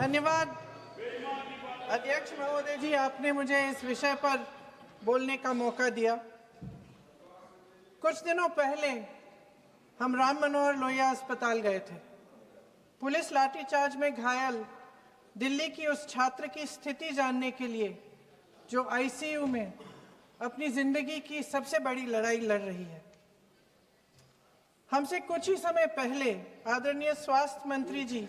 धन्यवाद अध्यक्ष महोदय जी, आपने मुझे इस विषय पर बोलने का मौका दिया। कुछ दिनों पहले हम राम मनोहर लोहिया अस्पताल गए थे। पुलिस लाठीचार्ज में घायल दिल्ली की उस छात्र की स्थिति जानने के लिए जो आईसीयू में अपनी जिंदगी की सबसे बड़ी लड़ाई लड़ रही है। हमसे कुछ ही समय पहले आदरणीय स्वास्थ्य मंत्री जी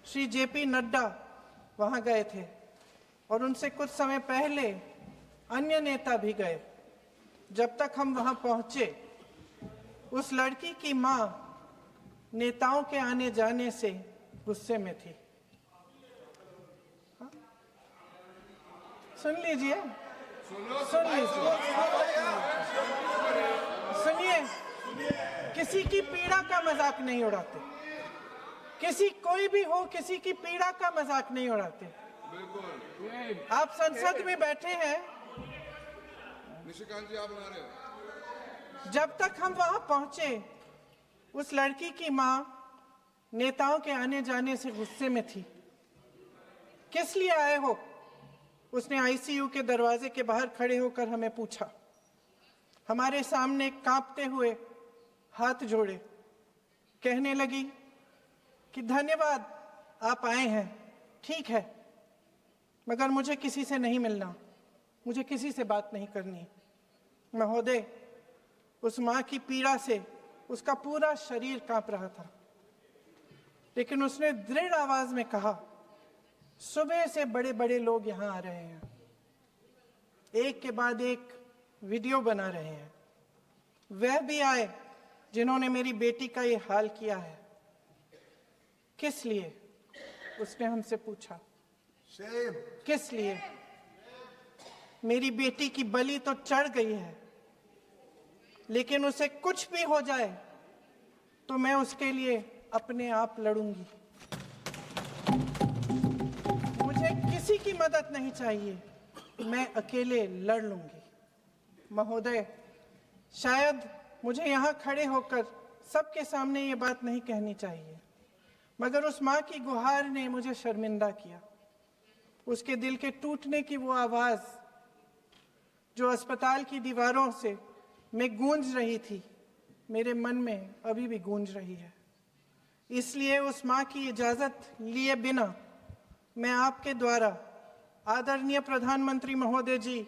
श्री जेपी नड्डा वहां गए थे और उनसे कुछ समय पहले अन्य नेता भी गए। जब तक हम वहां पहुंचे, उस लड़की की मां नेताओं के आने जाने से गुस्से में थी। सुन लीजिए, सुनिए, किसी की पीड़ा का मजाक नहीं उड़ाते। कोई भी हो, किसी की पीड़ा का मजाक नहीं उड़ाते। आप संसद में बैठे हैं, निशिकांत जी आप बना रहे हो। जब तक हम वहां पहुंचे, उस लड़की की मां नेताओं के आने जाने से गुस्से में थी। किस लिए आए हो? उसने आईसीयू के दरवाजे के बाहर खड़े होकर हमें पूछा। हमारे सामने कांपते हुए हाथ जोड़े कहने लगी कि धन्यवाद, आप आए हैं, ठीक है, मगर मुझे किसी से नहीं मिलना, मुझे किसी से बात नहीं करनी। महोदय, उस मां की पीड़ा से उसका पूरा शरीर कांप रहा था, लेकिन उसने दृढ़ आवाज में कहा, सुबह से बड़े बड़े लोग यहां आ रहे हैं, एक के बाद एक वीडियो बना रहे हैं। वह भी आए जिन्होंने मेरी बेटी का ये हाल किया है। किस लिए? उसने हमसे पूछा। किस लिए? मेरी बेटी की बलि तो चढ़ गई है, लेकिन उसे कुछ भी हो जाए तो मैं उसके लिए अपने आप लड़ूंगी। मुझे किसी की मदद नहीं चाहिए, मैं अकेले लड़ लूंगी। महोदय, शायद मुझे यहाँ खड़े होकर सबके सामने ये बात नहीं कहनी चाहिए, मगर उस माँ की गुहार ने मुझे शर्मिंदा किया। उसके दिल के टूटने की वो आवाज जो अस्पताल की दीवारों से में गूंज रही थी, मेरे मन में अभी भी गूंज रही है। इसलिए उस माँ की इजाजत लिए बिना मैं आपके द्वारा आदरणीय प्रधानमंत्री महोदय जी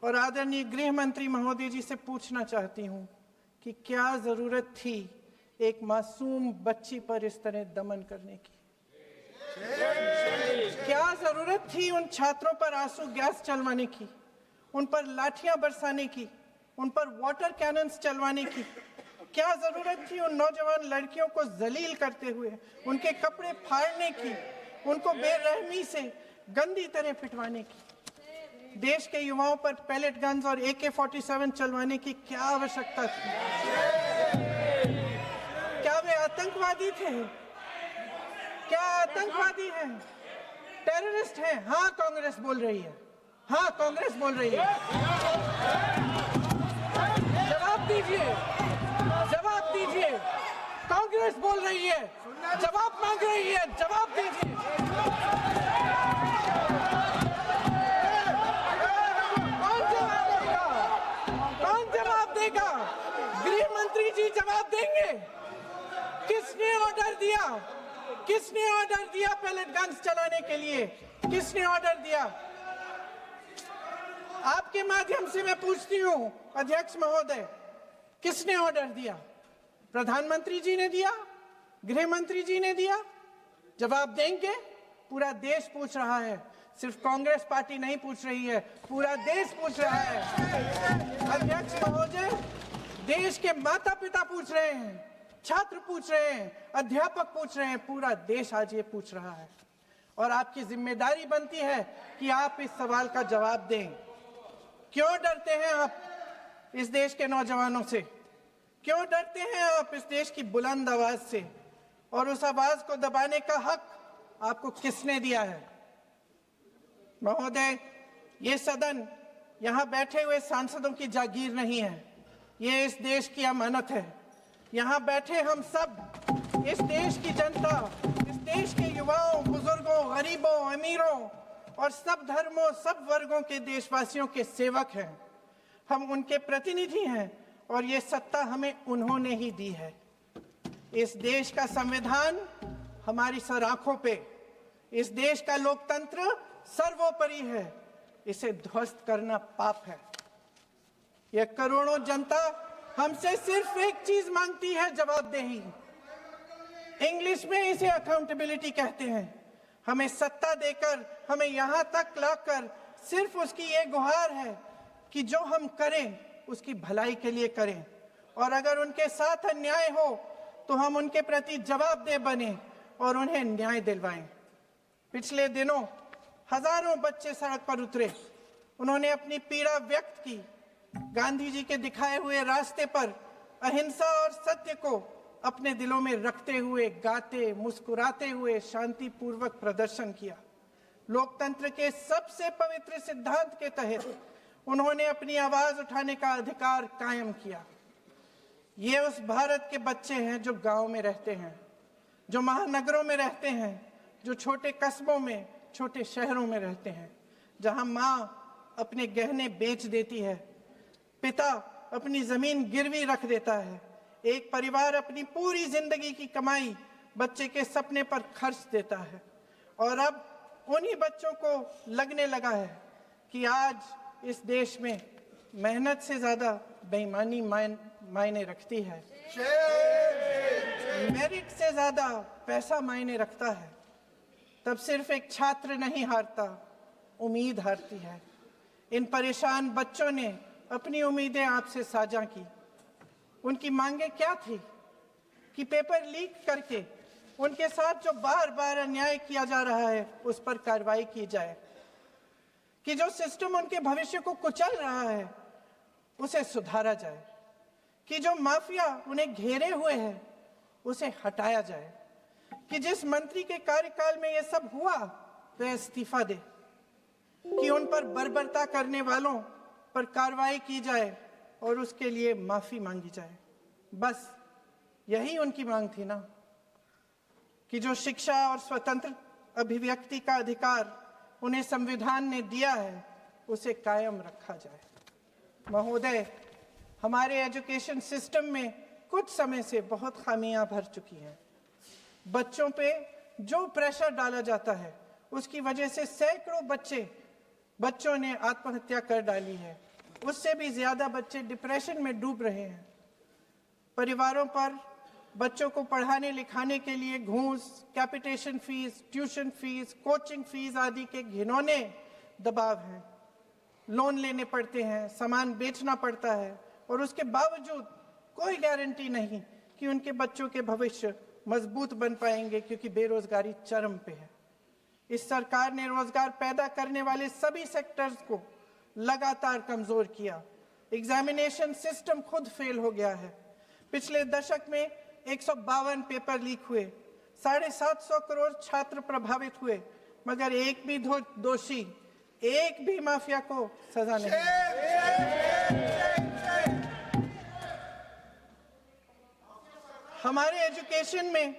और आदरणीय गृह मंत्री महोदय जी से पूछना चाहती हूँ कि क्या जरूरत थी एक मासूम बच्ची पर इस तरह दमन करने की? क्या जरूरत थी उन छात्रों पर आंसू गैस चलवाने की, उन पर लाठियां बरसाने की, उन पर वाटर कैनन्स चलवाने की? क्या जरूरत थी उन नौजवान लड़कियों को जलील करते हुए उनके कपड़े फाड़ने की, उनको बेरहमी से गंदी तरह पिटवाने की? देश के युवाओं पर पैलेट गन्स और AK-47 चलवाने की क्या आवश्यकता थी? क्या वे आतंकवादी थे? क्या आतंकवादी हैं? टेररिस्ट हैं? हाँ, कांग्रेस बोल रही है। हाँ, कांग्रेस बोल रही है। जवाब दीजिए, जवाब दीजिए। कांग्रेस बोल रही है, जवाब मांग रही है, जवाब दीजिए। कौन जवाब देगा? गृह मंत्री जी जवाब देंगे। किसने ऑर्डर दिया? किसने ऑर्डर दिया पैलेट गन्स चलाने के लिए? किसने ऑर्डर दिया? आपके माध्यम से मैं पूछती हूं अध्यक्ष महोदय, किसने ऑर्डर दिया? प्रधानमंत्री जी ने दिया? गृह मंत्री जी ने दिया? जवाब देंगे? पूरा देश पूछ रहा है, सिर्फ कांग्रेस पार्टी नहीं पूछ रही है, पूरा देश पूछ रहा है। अध्यक्ष महोदय, देश के माता पिता पूछ रहे हैं, छात्र पूछ रहे हैं, अध्यापक पूछ रहे हैं, पूरा देश आज ये पूछ रहा है। और आपकी जिम्मेदारी बनती है कि आप इस सवाल का जवाब दें। क्यों डरते हैं आप इस देश के नौजवानों से? क्यों डरते हैं आप इस देश की बुलंद आवाज से? और उस आवाज को दबाने का हक आपको किसने दिया है? महोदय, ये सदन यहाँ बैठे हुए सांसदों की जागीर नहीं है, ये इस देश की अमानत है। यहाँ बैठे हम सब इस देश की जनता, इस देश के युवाओं, बुजुर्गों, गरीबों, अमीरों और सब धर्मों, सब वर्गों के देशवासियों के सेवक हैं। हम उनके प्रतिनिधि हैं और ये सत्ता हमें उन्होंने ही दी है। इस देश का संविधान हमारी सर आंखों पे, इस देश का लोकतंत्र सर्वोपरि है। इसे ध्वस्त करना पाप है। यह करोड़ों जनता हमसे सिर्फ एक चीज मांगती है, जवाबदेही। इंग्लिश में इसे अकाउंटेबिलिटी कहते हैं। हमें सत्ता देकर, हमें यहां तक लाकर सिर्फ उसकी ये गुहार है कि जो हम करें उसकी भलाई के लिए करें, और अगर उनके साथ अन्याय हो तो हम उनके प्रति जवाबदेह बने और उन्हें न्याय दिलवाएं। पिछले दिनों हजारों बच्चे सड़क पर उतरे। उन्होंने अपनी पीड़ा व्यक्त की। गांधी जी के दिखाए हुए रास्ते पर अहिंसा और सत्य को अपने दिलों में रखते हुए, गाते, मुस्कुराते हुए शांतिपूर्वक प्रदर्शन किया। लोकतंत्र के सबसे पवित्र सिद्धांत के तहत उन्होंने अपनी आवाज उठाने का अधिकार कायम किया। ये उस भारत के बच्चे हैं जो गांव में रहते हैं, जो महानगरों में रहते हैं, जो छोटे कस्बों में, छोटे शहरों में रहते हैं, जहां माँ अपने गहने बेच देती है, पिता अपनी जमीन गिरवी रख देता है, एक परिवार अपनी पूरी जिंदगी की कमाई बच्चे के सपने पर खर्च देता है। और अब उन्हीं बच्चों को लगने लगा है कि आज इस देश में मेहनत से ज्यादा बेईमानी मायने रखती है, मेरिट से ज्यादा पैसा मायने रखता है। तब सिर्फ एक छात्र नहीं हारता, उम्मीद हारती है। इन परेशान बच्चों ने अपनी उम्मीदें आपसे साझा की। उनकी मांगे क्या थी? कि पेपर लीक करके उनके साथ जो बार बार अन्याय किया जा रहा है उस पर कार्रवाई की जाए, कि जो सिस्टम उनके भविष्य को कुचल रहा है उसे सुधारा जाए, कि जो माफिया उन्हें घेरे हुए है उसे हटाया जाए, कि जिस मंत्री के कार्यकाल में यह सब हुआ वह इस्तीफा दे, कि उन पर बर्बरता करने वालों पर कार्रवाई की जाए और उसके लिए माफी मांगी जाए। बस यही उनकी मांग थी ना, कि जो शिक्षा और स्वतंत्र अभिव्यक्ति का अधिकार उन्हें संविधान ने दिया है उसे कायम रखा जाए। महोदय, हमारे एजुकेशन सिस्टम में कुछ समय से बहुत खामियां भर चुकी हैं। बच्चों पे जो प्रेशर डाला जाता है उसकी वजह से सैकड़ों बच्चों ने आत्महत्या कर डाली है। उससे भी ज्यादा बच्चे डिप्रेशन में डूब रहे हैं। परिवारों पर बच्चों को पढ़ाने लिखाने के लिए घूस, capitation fees, tuition fees, coaching fees आदि के घिनौने दबाव हैं। लोन लेने पड़ते हैं, सामान बेचना पड़ता है और उसके बावजूद कोई गारंटी नहीं कि उनके बच्चों के भविष्य मजबूत बन पाएंगे, क्योंकि बेरोजगारी चरम पे है। इस सरकार ने रोजगार पैदा करने वाले सभी सेक्टर्स को लगातार कमजोर किया। एग्जामिनेशन सिस्टम खुद फेल हो गया है। पिछले दशक में 152 पेपर लीक हुए, 750 करोड़ छात्र प्रभावित हुए, मगर एक भी दोषी, एक भी माफिया को सजा नहीं। हमारे एजुकेशन में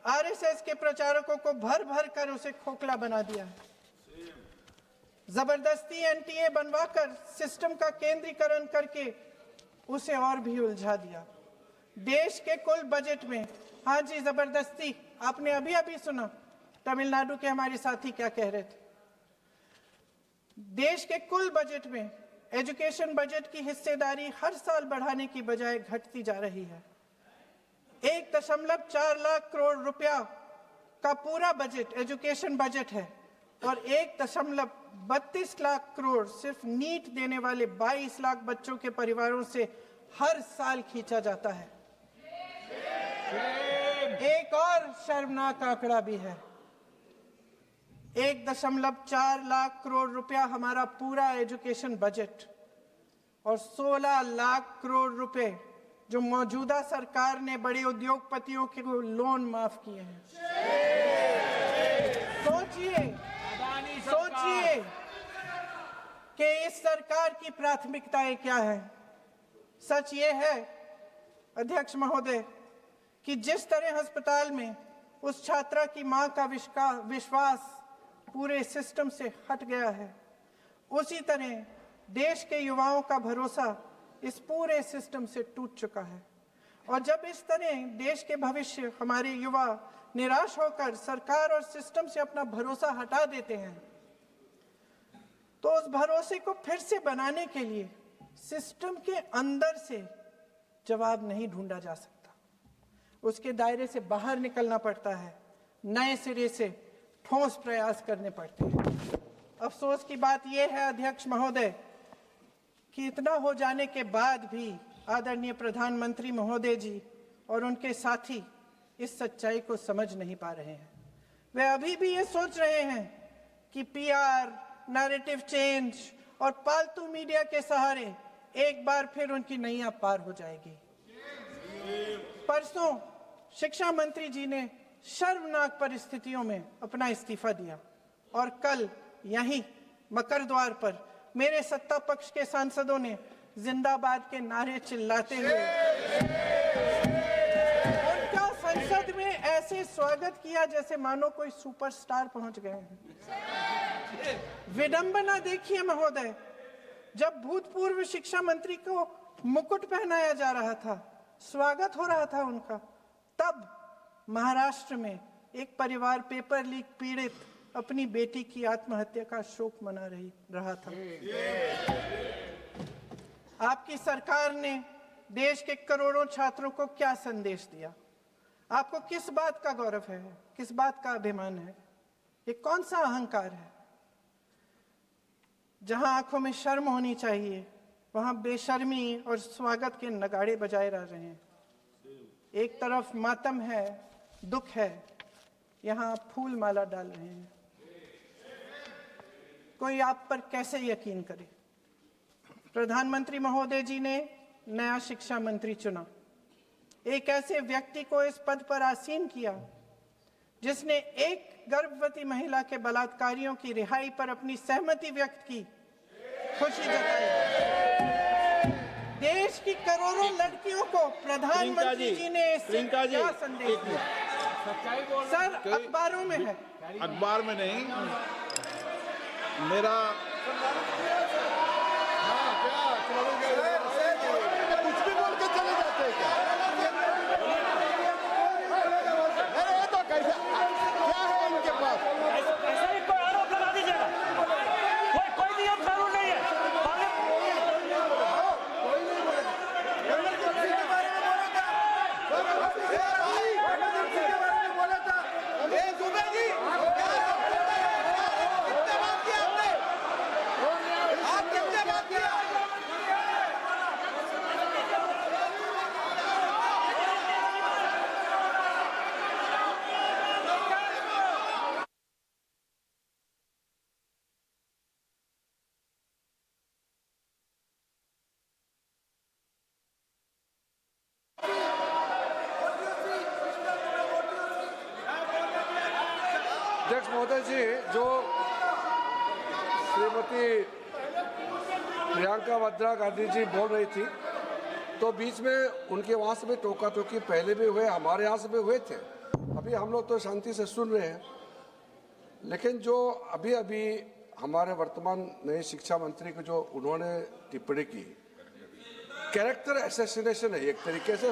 आरएसएस के प्रचारकों को भर भर कर उसे खोखला बना दिया है। जबरदस्ती एनटीए बनवाकर सिस्टम का केंद्रीकरण करके उसे और भी उलझा दिया। देश के कुल बजट में, हाँ जी जबरदस्ती, आपने अभी अभी सुना तमिलनाडु के हमारे साथी क्या कह रहे थे। देश के कुल बजट में एजुकेशन बजट की हिस्सेदारी हर साल बढ़ाने की बजाय घटती जा रही है। 1.4 लाख करोड़ रुपया का पूरा बजट एजुकेशन बजट है और 1.32 लाख करोड़ सिर्फ नीट देने वाले 22 लाख बच्चों के परिवारों से हर साल खींचा जाता है। एक और शर्मनाक आंकड़ा भी है। 1.4 लाख करोड़ रुपया हमारा पूरा एजुकेशन बजट और 16 लाख करोड़ रुपए जो मौजूदा सरकार ने बड़े उद्योगपतियों के लोन माफ किए हैं। सोचिए कि इस सरकार की प्राथमिकताएं क्या है। सच ये है अध्यक्ष महोदय कि जिस तरह अस्पताल में उस छात्रा की मां का विश्वास पूरे सिस्टम से हट गया है, उसी तरह देश के युवाओं का भरोसा इस पूरे सिस्टम से टूट चुका है। और जब इस तरह देश के भविष्य हमारे युवा निराश होकर सरकार और सिस्टम से अपना भरोसा हटा देते हैं, तो उस भरोसे को फिर से बनाने के लिए सिस्टम के अंदर से जवाब नहीं ढूंढा जा सकता, उसके दायरे से बाहर निकलना पड़ता है, नए सिरे से ठोस प्रयास करने पड़ते हैं। अफसोस की बात यह है अध्यक्ष महोदय कि इतना हो जाने के बाद भी आदरणीय प्रधानमंत्री महोदय जी और उनके साथी इस सच्चाई को समझ नहीं पा रहे हैं। वे अभी भी ये सोच रहे हैं कि पीआर, नैरेटिव चेंज और पालतू मीडिया के सहारे एक बार फिर उनकी नैया पार हो जाएगी। परसों शिक्षा मंत्री जी ने शर्मनाक परिस्थितियों में अपना इस्तीफा दिया और कल यहीं मकर द्वार पर मेरे सत्ता पक्ष के सांसदों ने जिंदाबाद के नारे चिल्लाते हुए उनका संसद में ऐसे स्वागत किया जैसे मानो कोई सुपरस्टार पहुंच गए हैं। विडंबना देखिए महोदय, जब भूतपूर्व शिक्षा मंत्री को मुकुट पहनाया जा रहा था, स्वागत हो रहा था उनका, तब महाराष्ट्र में एक परिवार पेपर लीक पीड़ित अपनी बेटी की आत्महत्या का शोक मना रहा था। आपकी सरकार ने देश के करोड़ों छात्रों को क्या संदेश दिया? आपको किस बात का गौरव है, किस बात का अभिमान है? ये कौन सा अहंकार है? जहां आंखों में शर्म होनी चाहिए, वहां बेशर्मी और स्वागत के नगाड़े बजाए रह रहे हैं। एक तरफ मातम है, दुख है, यहां फूल माला डाल रहे हैं। कोई आप पर कैसे यकीन करे? प्रधानमंत्री महोदय जी ने नया शिक्षा मंत्री चुना, एक ऐसे व्यक्ति को इस पद पर आसीन किया जिसने एक गर्भवती महिला के बलात्कारियों की रिहाई पर अपनी सहमति व्यक्त की, खुशी जताई। देश की करोड़ों लड़कियों को प्रधानमंत्री जी ने इससे क्या संदेश दिया? सर, अखबारों में है। अखबार में नहीं, मेरा कुछ भी बोल के चले जाते हैं क्या? अरे ये तो कैसे, क्या है इनके पास? ऐसे ही कोई आरोप लगा दीजिएगा, कोई नियम कानून नहीं है। अध्यक्ष महोदय जी, जो श्रीमती प्रियंका वाड्रा गांधी जी बोल रही थी, तो बीच में उनके वहाँ से भी टोका टोकी पहले भी हुए, हमारे यहाँ से भी हुए थे। अभी हम लोग तो शांति से सुन रहे हैं, लेकिन जो अभी अभी हमारे वर्तमान नए शिक्षा मंत्री को जो उन्होंने टिप्पणी की, कैरेक्टर असैसिनेशन है एक तरीके से।